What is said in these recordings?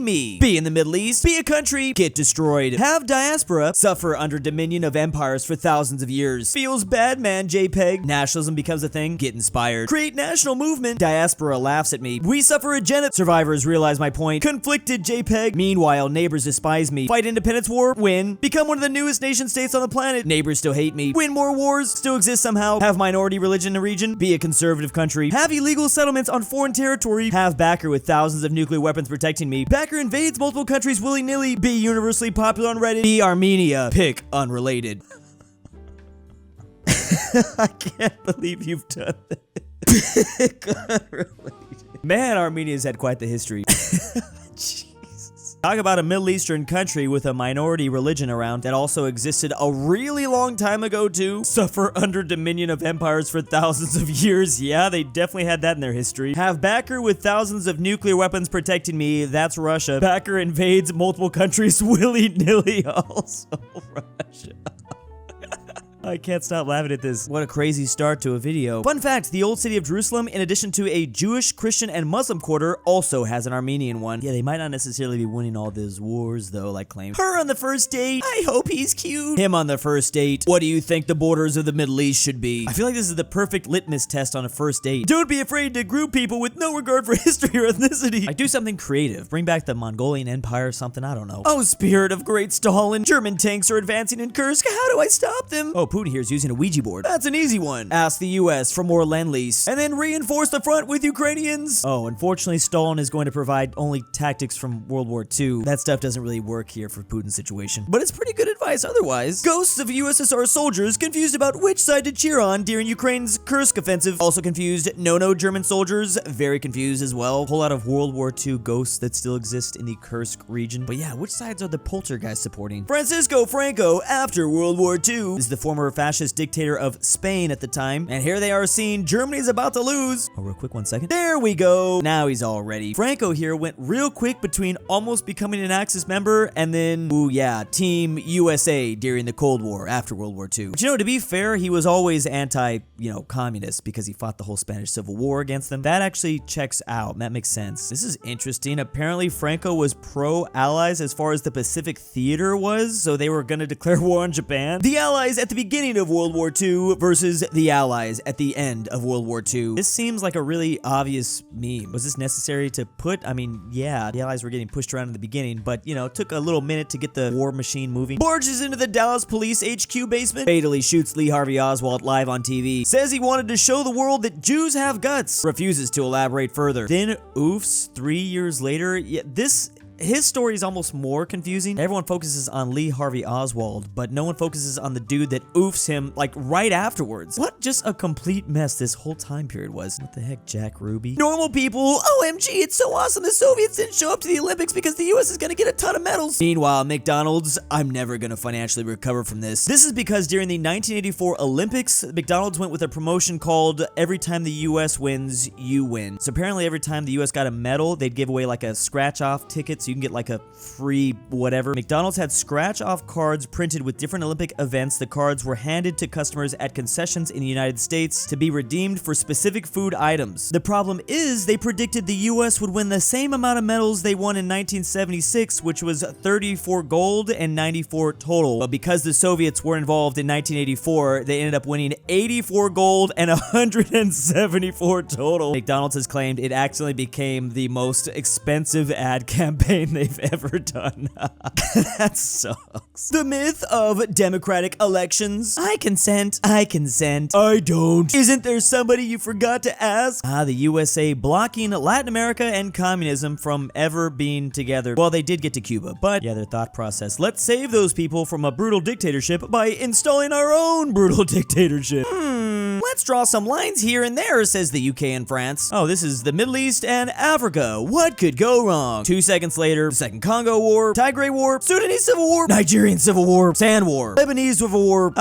me. Be in the Middle East, be a country, get destroyed. Have diaspora, suffer under dominion of empires for thousands of years. Feels bad, man, JPEG. Nationalism becomes a thing, get inspired. Create national movement, diaspora laughs at me. We suffer a genocide, survivors realize my point. Conflicted, JPEG. Meanwhile, neighbors despise me. Fight independence war, win. Become one of the newest nation states on the planet, neighbors still hate me. Win more wars, still exist somehow. Have minority religion in a region, be a conservative country. Have illegal settlements on foreign territory. Have backer with thousands of nuclear weapons protecting me. Backer invades multiple countries willy-nilly. Be universally popular on Reddit. Be Armenia. Pick unrelated. I can't believe you've done that. Pick unrelated. Man, Armenia's had quite the history. Jesus. Talk about a Middle Eastern country with a minority religion around that also existed a really long time ago too. Suffer under dominion of empires for thousands of years. Yeah, they definitely had that in their history. Have backer with thousands of nuclear weapons protecting me. That's Russia. Backer invades multiple countries willy-nilly. Also Russia. I can't stop laughing at this. What a crazy start to a video. Fun fact, the old city of Jerusalem, in addition to a Jewish, Christian, and Muslim quarter, also has an Armenian one. Yeah, they might not necessarily be winning all those wars, though, like claimed. Her on the first date. I hope he's cute. Him on the first date. What do you think the borders of the Middle East should be? I feel like this is the perfect litmus test on a first date. Don't be afraid to group people with no regard for history or ethnicity. Like, do something creative. Bring back the Mongolian Empire or something, I don't know. Oh, spirit of great Stalin. German tanks are advancing in Kursk. How do I stop them? Oh, Putin here's using a Ouija board. That's an easy one. Ask the US for more lend-lease. And then reinforce the front with Ukrainians. Oh, unfortunately, Stalin is going to provide only tactics from World War II. That stuff doesn't really work here for Putin's situation. But it's pretty good advice otherwise. Ghosts of USSR soldiers confused about which side to cheer on during Ukraine's Kursk offensive. Also confused. No German soldiers. Very confused as well. Whole lot of World War II ghosts that still exist in the Kursk region. But yeah, which sides are the poltergeists supporting? Francisco Franco, after World War II, is the former fascist dictator of Spain at the time. And here they are seeing Germany's about to lose. Oh, real quick, 1 second. There we go. Now he's all ready. Franco here went real quick between almost becoming an Axis member and then, ooh yeah, Team USA during the Cold War after World War II. But you know, to be fair, he was always communist because he fought the whole Spanish Civil War against them. That actually checks out. That makes sense. This is interesting. Apparently, Franco was pro-Allies as far as the Pacific Theater was, so they were gonna declare war on Japan. The Allies at the beginning of World War II versus the Allies at the end of World War II. This seems like a really obvious meme. Was this necessary to put? I mean, yeah, the Allies were getting pushed around in the beginning, but, you know, it took a little minute to get the war machine moving. Barges into the Dallas police HQ basement. Fatally shoots Lee Harvey Oswald live on TV. Says he wanted to show the world that Jews have guts. Refuses to elaborate further. Then, oofs, 3 years later, yeah, his story is almost more confusing. Everyone focuses on Lee Harvey Oswald, but no one focuses on the dude that oofs him, like, right afterwards. What just a complete mess this whole time period was. What the heck, Jack Ruby? Normal people, OMG, it's so awesome the Soviets didn't show up to the Olympics because the US is gonna get a ton of medals. Meanwhile, McDonald's, I'm never gonna financially recover from this. This is because during the 1984 Olympics, McDonald's went with a promotion called Every Time the US Wins, You Win. So apparently every time the US got a medal, they'd give away like a scratch-off ticket so you can get like a free whatever. McDonald's had scratch-off cards printed with different Olympic events. The cards were handed to customers at concessions in the United States to be redeemed for specific food items. The problem is they predicted the US would win the same amount of medals they won in 1976, which was 34 gold and 94 total. But because the Soviets were involved in 1984, they ended up winning 84 gold and 174 total. McDonald's has claimed it accidentally became the most expensive ad campaign they've ever done. That sucks. The myth of democratic elections. I consent. I consent. I don't. Isn't there somebody you forgot to ask? The USA blocking Latin America and communism from ever being together. Well, they did get to Cuba, but yeah, their thought process. Let's save those people from a brutal dictatorship by installing our own brutal dictatorship. Let's draw some lines here and there, says the UK and France. Oh, this is the Middle East and Africa. What could go wrong? 2 seconds later, the Second Congo War, Tigray War, Sudanese Civil War, Nigerian Civil War, Sand War, Lebanese Civil War,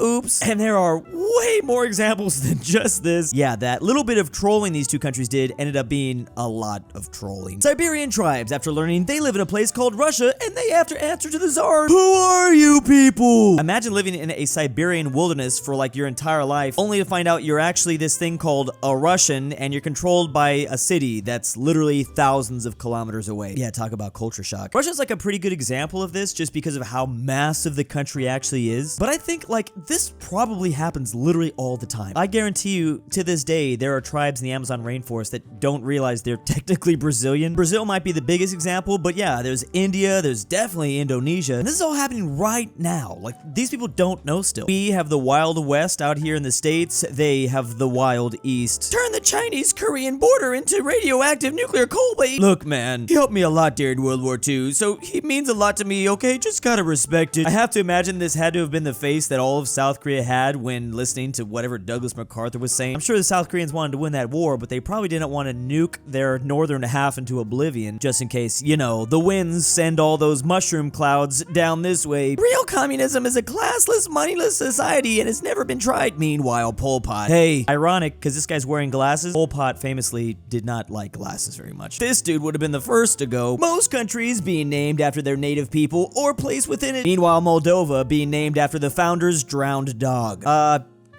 oops. And there are way more examples than just this. Yeah, that little bit of trolling these two countries did ended up being a lot of trolling. Siberian tribes, after learning they live in a place called Russia, and they have to answer to the Tsar. Who are you people? Imagine living in a Siberian wilderness for like your entire life, only only to find out you're actually this thing called a Russian, and you're controlled by a city that's literally thousands of kilometers away. Yeah, talk about culture shock. Russia's like a pretty good example of this just because of how massive the country actually is. But I think like this probably happens literally all the time. I guarantee you to this day there are tribes in the Amazon rainforest that don't realize they're technically Brazilian. Brazil might be the biggest example, but yeah, there's India, there's definitely Indonesia. And this is all happening right now. Like, these people don't know still. We have the Wild West out here in the States. They have the Wild East. Turn the Chinese-Korean border into radioactive nuclear coal bait. Look, man, he helped me a lot during World War II, so he means a lot to me, okay? Just gotta respect it. I have to imagine this had to have been the face that all of South Korea had when listening to whatever Douglas MacArthur was saying. I'm sure the South Koreans wanted to win that war, but they probably didn't want to nuke their northern half into oblivion, just in case, you know, the winds send all those mushroom clouds down this way. Real communism is a classless, moneyless society and has never been tried. Meanwhile, Pol Pot. Hey, ironic, because this guy's wearing glasses. Pol Pot famously did not like glasses very much. This dude would have been the first to go. Most countries being named after their native people or place within it. Meanwhile, Moldova being named after the founder's drowned dog.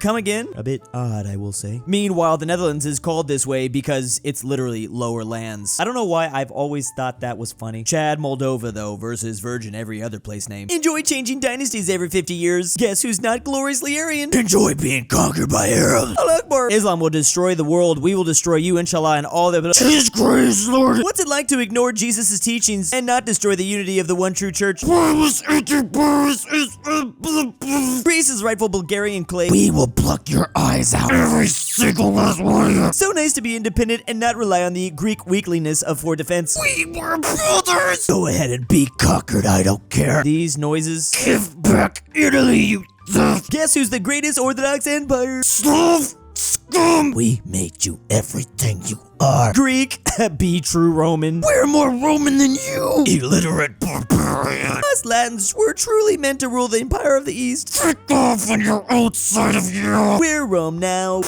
Come again? A bit odd, I will say. Meanwhile, the Netherlands is called this way because it's literally lower lands. I don't know why I've always thought that was funny. Chad Moldova, though, versus Virgin every other place name. Enjoy changing dynasties every 50 years. Guess who's not gloriously Aryan? Enjoy being conquered by Arabs. Allah Akbar. Islam will destroy the world. We will destroy you, inshallah, and all the... His grace, Lord. What's it like to ignore Jesus' teachings and not destroy the unity of the one true church? Greece is rightful Bulgarian clay. We will pluck your eyes out. Every single last one of you. So nice to be independent and not rely on the Greek weakliness of for defense. We were brothers. Go ahead and be conquered, I don't care. These noises. Give back Italy, you thief. Guess who's the greatest Orthodox empire? Slav scum. We made you everything you are. Greek. Be true Roman. We're more Roman than you. Illiterate barbarian. Us Latins were truly meant to rule the empire of the East. Take off on your outside of you. We're Rome now.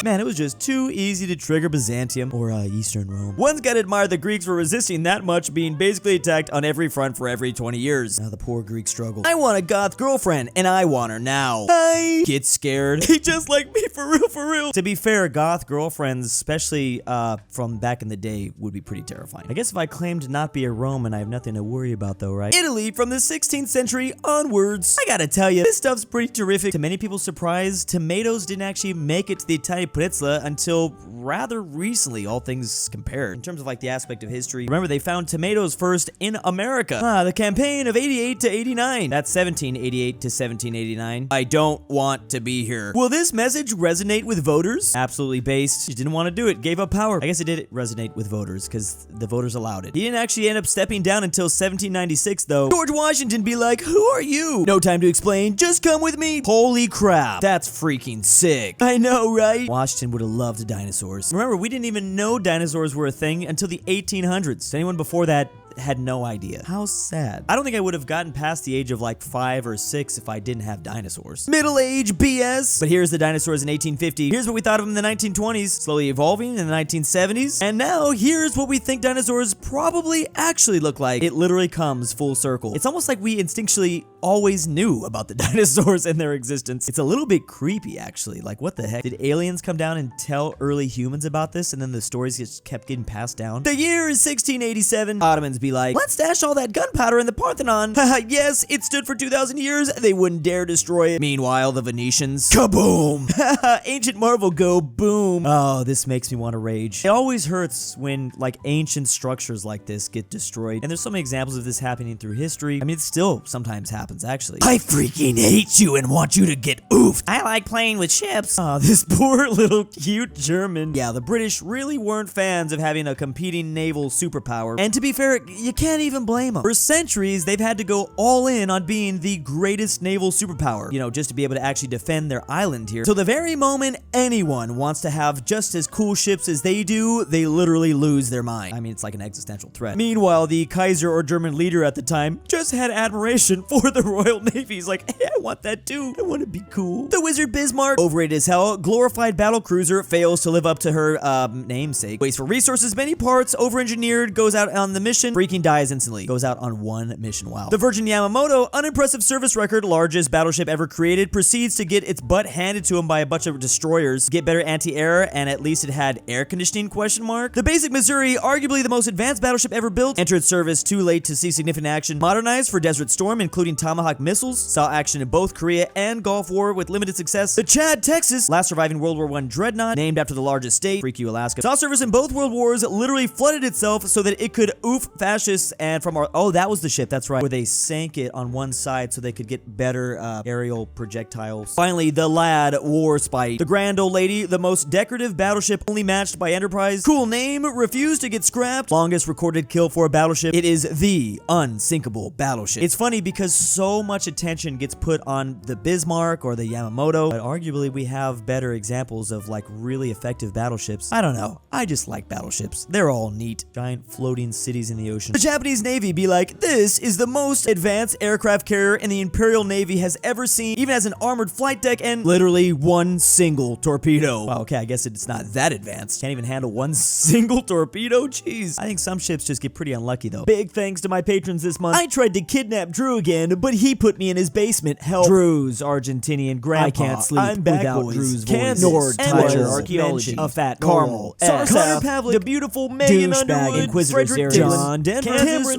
Man, it was just too easy to trigger Byzantium or Eastern Rome. One's gotta admire the Greeks for resisting that much, being basically attacked on every front for every 20 years. Now the poor Greek struggle. I want a goth girlfriend, and I want her now. Hi. Get scared. He just like me, for real, for real. To be fair, goth girlfriends, especially from back in the day, would be pretty terrifying. I guess if I claim to not be a Roman, I have nothing to worry about though, right? Italy from the 16th century onwards. I gotta tell you, this stuff's pretty terrific. To many people's surprise, tomatoes didn't actually make it to the Italian Peninsula until rather recently, all things compared. In terms of like the aspect of history, remember they found tomatoes first in America. The campaign of 88 to 89. That's 1788 to 1789. I don't want to be here. Will this message resonate with voters? Absolutely based. She didn't want to do it. Gave up power. I guess it did resonate with voters because the voters allowed it. He didn't actually end up stepping down until 1796 though. George Washington be like, who are you? No time to explain. Just come with me. Holy crap. That's freaking sick. I know, right? Washington would have loved dinosaurs. Remember, we didn't even know dinosaurs were a thing until the 1800s. Anyone before that had no idea. How sad. I don't think I would have gotten past the age of like 5 or 6 if I didn't have dinosaurs. Middle age BS. But here's the dinosaurs in 1850. Here's what we thought of them in the 1920s, slowly evolving in the 1970s. And now here's what we think dinosaurs probably actually look like. It literally comes full circle. It's almost like we instinctually always knew about the dinosaurs and their existence. It's a little bit creepy actually. Like what the heck? Did aliens come down and tell early humans about this and then the stories just kept getting passed down? The year is 1687. Ottomans be like, let's stash all that gunpowder in the Parthenon. Haha, yes, it stood for 2,000 years. They wouldn't dare destroy it. Meanwhile, the Venetians, kaboom! Haha, ancient marvel go boom. Oh, this makes me want to rage. It always hurts when like ancient structures like this get destroyed. And there's so many examples of this happening through history. I mean, it still sometimes happens actually. I freaking hate you and want you to get oofed. I like playing with ships. Oh, this poor little cute German. Yeah, the British really weren't fans of having a competing naval superpower. And to be fair, you can't even blame them. For centuries, they've had to go all in on being the greatest naval superpower, you know, just to be able to actually defend their island here. So the very moment anyone wants to have just as cool ships as they do, they literally lose their mind. I mean, it's like an existential threat. Meanwhile, the Kaiser or German leader at the time just had admiration for the the Royal Navy. He's like, hey, I want that too. I want to be cool. The Wizard Bismarck, overrated as hell, glorified battle cruiser, fails to live up to her namesake. Waits for resources, many parts, over-engineered, goes out on the mission, freaking dies instantly. Goes out on one mission, wow. The Virgin Yamamoto, unimpressive service record, largest battleship ever created, proceeds to get its butt handed to him by a bunch of destroyers, get better anti-air, and at least it had air conditioning, question mark. The Basic Missouri, arguably the most advanced battleship ever built, entered service too late to see significant action, modernized for Desert Storm, including Tomahawk missiles, saw action in both Korea and Gulf War with limited success. The Chad, Texas, last surviving World War I dreadnought, named after the largest state, freak you Alaska, saw service in both world wars, literally flooded itself so that it could oof fascists, and from our, oh, that was the ship, that's right, where they sank it on one side so they could get better aerial projectiles. Finally, the Lad Warspite, the grand old lady, the most decorative battleship only matched by Enterprise. Cool name, refused to get scrapped, longest recorded kill for a battleship. It is the unsinkable battleship. It's funny because so much attention gets put on the Bismarck or the Yamamoto, but arguably we have better examples of like really effective battleships. I don't know, I just like battleships. They're all neat. Giant floating cities in the ocean. The Japanese Navy be like, this is the most advanced aircraft carrier in the Imperial Navy has ever seen, even has an armored flight deck and literally one single torpedo. Wow, okay, I guess it's not that advanced. Can't even handle one single torpedo? Jeez. I think some ships just get pretty unlucky though. Big thanks to my patrons this month. I tried to kidnap Drew again, but he put me in his basement. Help. Drew's Argentinian Grandpa. I can't sleep I'm back, without boys. Drew's voice. Nord, Tiger, Archaeology, aPhatNarwhal, Sarsath, Pavlik, DaBeautiful-MEGAN-Underwood, Fredrik Tibblin, JohnDenver,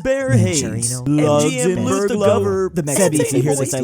KingBearHaze, LuxembourgLover, the sebby. If you hear this, I